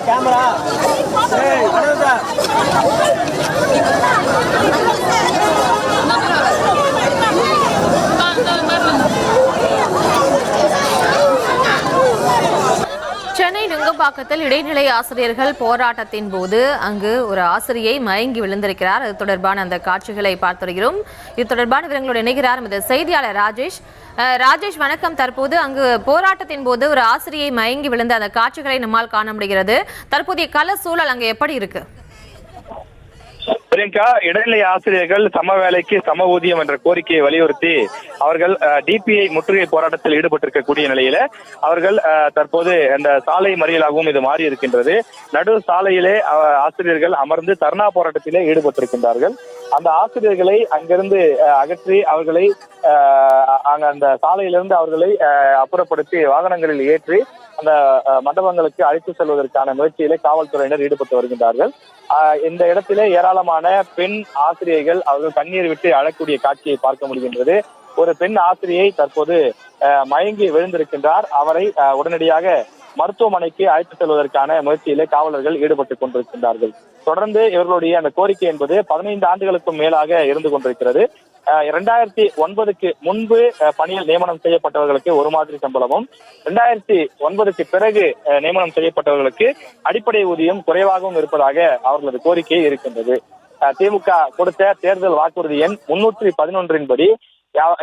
Camera Chennai நுங்கம்பாக்கத்தில் இடைநிலை ஆசிரியர்கள் போராட்டத்தின் போது அங்கு ஒரு ஆசிரியை மயங்கி விழுந்திருக்கிறார். அது தொடர்பான அந்த காட்சிகளை பார்த்து வருகிறோம். இது தொடர்பான விவரங்களோடு இணைகிறார் நமது செய்தியாளர் ராஜேஷ். ராஜேஷ் வணக்கம். தற்போது அங்கு போராட்டத்தின் போது ஒரு ஆசிரியை மயங்கி விழுந்த அந்த காட்சிகளை நம்மால் காண முடிகிறது. தற்போதைய கள சூழல் அங்கு எப்படி இருக்கு? பிரியங்கா, இடைநிலை ஆசிரியர்கள் சம வேலைக்கு சம ஊதியம் என்ற கோரிக்கையை வலியுறுத்தி அவர்கள் டிபிஐ முற்றுகை போராட்டத்தில் ஈடுபட்டிருக்கக்கூடிய நிலையில அவர்கள் தற்போது அந்த சாலை மறியலாகவும் இது மாறி இருக்கின்றது. நடு சாலையிலே ஆசிரியர்கள் அமர்ந்து தர்ணா போராட்டத்திலே ஈடுபட்டிருக்கின்றார்கள். அந்த ஆசிரியர்களை அங்கிருந்து அகற்றி அவர்களை அந்த சாலையிலிருந்து அவர்களை அப்புறப்படுத்தி வாகனங்களில் ஏற்றி அந்த மண்டபங்களுக்கு அழைத்து செல்வதற்கான முயற்சியிலே காவல்துறையினர் ஈடுபட்டு வருகின்றார்கள். இந்த இடத்திலே ஏராளமான பெண் ஆசிரியர்கள் அவர்கள் கண்ணீர் விட்டு அழக்கூடிய காட்சியை பார்க்க முடிகின்றது. ஒரு பெண் ஆசிரியை தற்போது மயங்கி விழுந்திருக்கின்றார். அவரை உடனடியாக மருத்துவமனைக்கு அழைத்து செல்வதற்கான முயற்சியிலே காவலர்கள் ஈடுபட்டுக் கொண்டிருக்கின்றார்கள். தொடர்ந்து இவர்களுடைய அந்த கோரிக்கை என்பது 15 ஆண்டுகளுக்கும் மேலாக இருந்து கொண்டிருக்கிறது. 2009க்கு முன்பு பணியில் நியமனம் செய்யப்பட்டவர்களுக்கு 1 மாதிரி சம்பளமும், 2009க்கு பிறகு நியமனம் செய்யப்பட்டவர்களுக்கு அடிப்படை ஊதியம் குறைவாகவும் இருப்பதாக அவர்களது கோரிக்கை இருக்கின்றது. திமுக கொடுத்த தேர்தல் வாக்குறுதி எண் 311 படி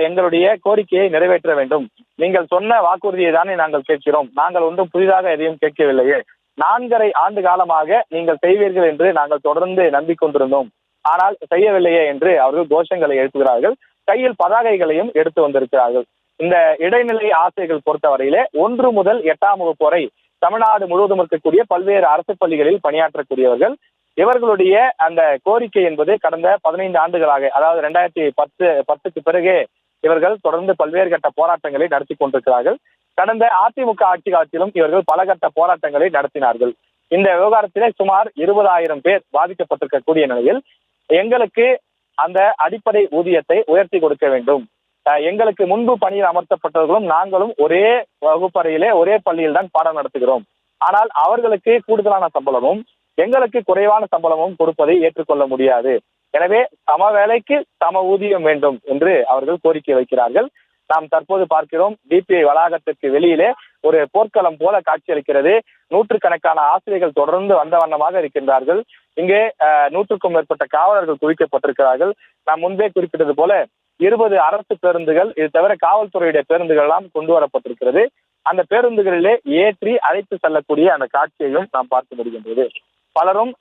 எங்களுடைய கோரிக்கையை நிறைவேற்ற வேண்டும். நீங்கள் சொன்ன வாக்குறுதியை தானே நாங்கள் கேட்கிறோம். நாங்கள் ஒன்றும் புதிதாக எதையும் கேட்கவில்லையே. 4.5 ஆண்டு காலமாக நீங்கள் செய்வீர்கள் என்று நாங்கள் தொடர்ந்து நம்பிக்கொண்டிருந்தோம். ஆனால் செய்யவில்லையே என்று அவர்கள் கோஷங்களை எழுப்புகிறார்கள். கையில் பதாகைகளையும் எடுத்து வந்திருக்கிறார்கள். இந்த இடைநிலை ஆசிரியர்கள் பொறுத்தவரையிலே 1 முதல் 8ஆம் வகுப்பு வரை தமிழ்நாடு முழுவதும் இருக்கக்கூடிய பல்வேறு அரசு பள்ளிகளில் பணியாற்றக்கூடியவர்கள். இவர்களுடைய அந்த கோரிக்கை என்பது கடந்த 15 ஆண்டுகளாக, அதாவது 2010க்கு பிறகு இவர்கள் தொடர்ந்து பல்வேறு கட்ட போராட்டங்களை நடத்தி கொண்டிருக்கிறார்கள். கடந்த அதிமுக ஆட்சி காலத்திலும் இவர்கள் பல கட்ட போராட்டங்களை நடத்தினார்கள். இந்த விவகாரத்திலே சுமார் 20,000 பேர் பாதிக்கப்பட்டிருக்கக்கூடிய நிலையில் எங்களுக்கு அந்த அடிப்படை ஊதியத்தை உயர்த்தி கொடுக்க வேண்டும். எங்களுக்கு முன்பு பணியில் அமர்த்தப்பட்டவர்களும் நாங்களும் ஒரே வகுப்பறையிலே ஒரே பள்ளியில் தான் பாடம் நடத்துகிறோம். ஆனால் அவர்களுக்கு கூடுதலான சம்பளமும் எங்களுக்கு குறைவான சம்பளமும் கொடுப்பதை ஏற்றுக்கொள்ள முடியாது. எனவே சம வேலைக்கு சம ஊதியம் வேண்டும் என்று அவர்கள் கோரிக்கை வைக்கிறார்கள். நாம் தற்போது பார்க்கிறோம், டிபிஐ வளாகத்திற்கு வெளியிலே ஒரு போர்க்களம் போல காட்சியளிக்கிறது. நூற்றுக்கணக்கான ஆசிரியர்கள் தொடர்ந்து வந்த வண்ணமாக இருக்கின்றார்கள். இங்கே 100க்கும் மேற்பட்ட காவலர்கள் குவிக்கப்பட்டிருக்கிறார்கள். நாம் முன்பே குறிப்பிட்டது போல 20 அரசு பேருந்துகள், இது தவிர காவல்துறையுடைய பேருந்துகள் எல்லாம் கொண்டு வரப்பட்டிருக்கிறது. அந்த பேருந்துகளிலே ஏற்றி அழைத்து செல்லக்கூடிய அந்த காட்சியையும் நாம் பார்க்க முடிகின்றது. பலரும்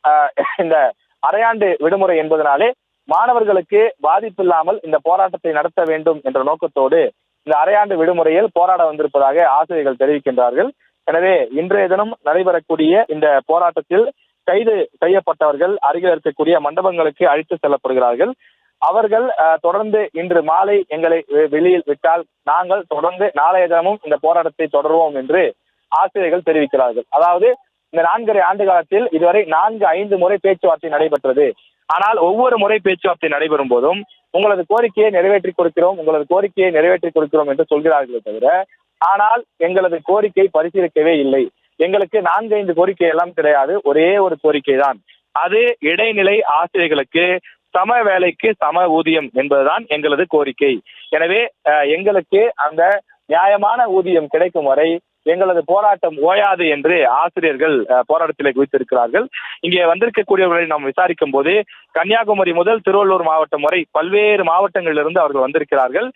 இந்த அரையாண்டு விடுமுறை என்பதனாலே மாணவர்களுக்கு பாதிப்பு இல்லாமல் இந்த போராட்டத்தை நடத்த வேண்டும் என்ற நோக்கத்தோடு இந்த அரையாண்டு விடுமுறையில் போராட வந்திருப்பதாக ஆசிரியர்கள் தெரிவிக்கின்றார்கள். எனவே இன்றைய தினம் நடைபெறக்கூடிய இந்த போராட்டத்தில் கைது செய்யப்பட்டவர்கள் அருகில் இருக்கக்கூடிய மண்டபங்களுக்கு அழைத்து செல்லப்படுகிறார்கள். அவர்கள் தொடர்ந்து இன்று மாலை எங்களை வெளியில் விட்டால் நாங்கள் தொடர்ந்து நாளைய தினமும் இந்த போராட்டத்தை தொடருவோம் என்று ஆசிரியர்கள் தெரிவிக்கிறார்கள். அதாவது இந்த 4.5 ஆண்டு காலத்தில் இதுவரை 4-5 முறை பேச்சுவார்த்தை நடைபெற்றது. ஆனால் ஒவ்வொரு முறை பேச்சுவார்த்தை நடைபெறும் போதும் உங்களது கோரிக்கையை நிறைவேற்றிக் கொடுக்கிறோம், உங்களது கோரிக்கையை நிறைவேற்றிக் கொடுக்கிறோம் என்று சொல்கிறார்களே தவிர, ஆனால் எங்களது கோரிக்கை பரிசீலிக்கவே இல்லை. எங்களுக்கு 4-5 கோரிக்கை எல்லாம் கிடையாது, ஒரே ஒரு கோரிக்கை தான். அது இடைநிலை ஆசிரியர்களுக்கு சம வேலைக்கு சம ஊதியம் என்பதுதான் எங்களது கோரிக்கை. எனவே எங்களுக்கு அந்த நியாயமான ஊதியம் கிடைக்கும் வரை எங்களது போராட்டம் ஓயாது என்று ஆசிரியர்கள் போராட்டத்திலே குவித்திருக்கிறார்கள். இங்கே வந்திருக்கக்கூடியவர்களை நாம் விசாரிக்கும் போது கன்னியாகுமரி முதல் திருவள்ளூர் மாவட்டம் வரை பல்வேறு மாவட்டங்களிலிருந்து அவர்கள் வந்திருக்கிறார்கள்.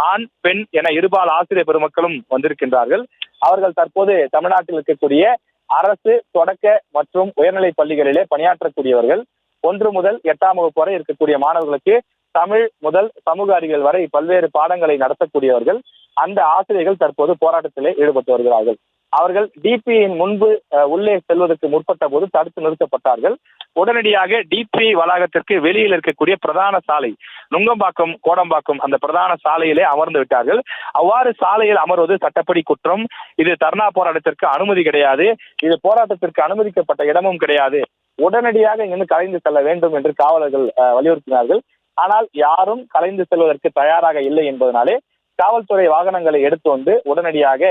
ஆண் பெண் என இருபால் ஆசிரியர் பெருமக்களும் வந்திருக்கின்றார்கள். அவர்கள் தற்போது தமிழ்நாட்டில் இருக்கக்கூடிய அரசு தொடக்க மற்றும் உயர்நிலை பள்ளிகளிலே பணியாற்றக்கூடியவர்கள். 1 முதல் 8ஆம் வகுப்பு வரை இருக்கக்கூடிய மாணவர்களுக்கு தமிழ் முதல் சமூக அறிவியல் வரை பல்வேறு பாடங்களை நடத்தக்கூடியவர்கள். அந்த ஆசிரியர்கள் தற்போது போராட்டத்திலே ஈடுபட்டு வருகிறார்கள். அவர்கள் டிபிஐயின் முன்பு உள்ளே செல்வதற்கு முற்பட்ட போது தடுத்து நிறுத்தப்பட்டார்கள். உடனடியாக டிபிஐ வளாகத்திற்கு வெளியில் இருக்கக்கூடிய பிரதான சாலை நுங்கம்பாக்கம் கோடம்பாக்கம் அந்த பிரதான சாலையிலே அமர்ந்து விட்டார்கள். அவ்வாறு சாலையில் அமர்வது சட்டப்படி குற்றம். இது தர்ணா போராட்டத்திற்கு அனுமதி கிடையாது. இது போராட்டத்திற்கு அனுமதிக்கப்பட்ட இடமும் கிடையாது. உடனடியாக இங்கிருந்து கலைந்து செல்ல வேண்டும் என்று காவலர்கள் வலியுறுத்தினார்கள். ஆனால் யாரும் கலைந்து செல்வதற்கு தயாராக இல்லை என்பதனாலே காவல்துறை வாகனங்களை எடுத்து வந்து உடனடியாக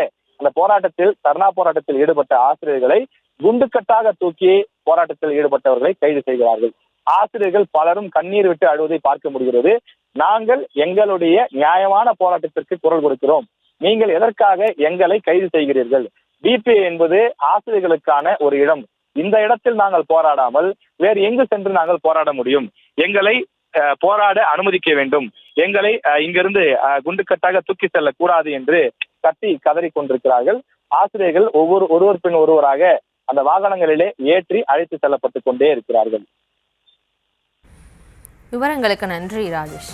அந்த போராட்டத்தில் தர்ணா போராட்டத்தில் ஈடுபட்ட ஆசிரியர்களை குண்டுக்கட்டாக தூக்கி போராட்டத்தில் ஈடுபட்டவர்களை கைது செய்கிறார்கள். ஆசிரியர்கள் பலரும் கண்ணீர் விட்டு அழுவதை பார்க்க முடிகிறது. நாங்கள் எங்களுடைய நியாயமான போராட்டத்திற்கு குரல் கொடுக்கிறோம், நீங்கள் எதற்காக எங்களை கைது செய்கிறீர்கள்? டிபிஐ என்பது ஆசிரியர்களுக்கான ஒரு இடம். இந்த இடத்தில் நாங்கள் போராடாமல் வேறு எங்கு சென்று நாங்கள் போராட முடியும்? எங்களை போராட அனுமதிக்க வேண்டும், எங்களை இங்கிருந்து குண்டுக்கட்டாக தூக்கி செல்லக்கூடாது என்று கத்தி கதறி கொண்டிருக்கிறார்கள். ஆசிரியர்கள் ஒருவர் பின் ஒருவராக அந்த வாகனங்களிலே ஏற்றி அழைத்து செல்லப்பட்டு கொண்டே இருக்கிறார்கள். விவரங்களுக்கு நன்றி ராஜேஷ்.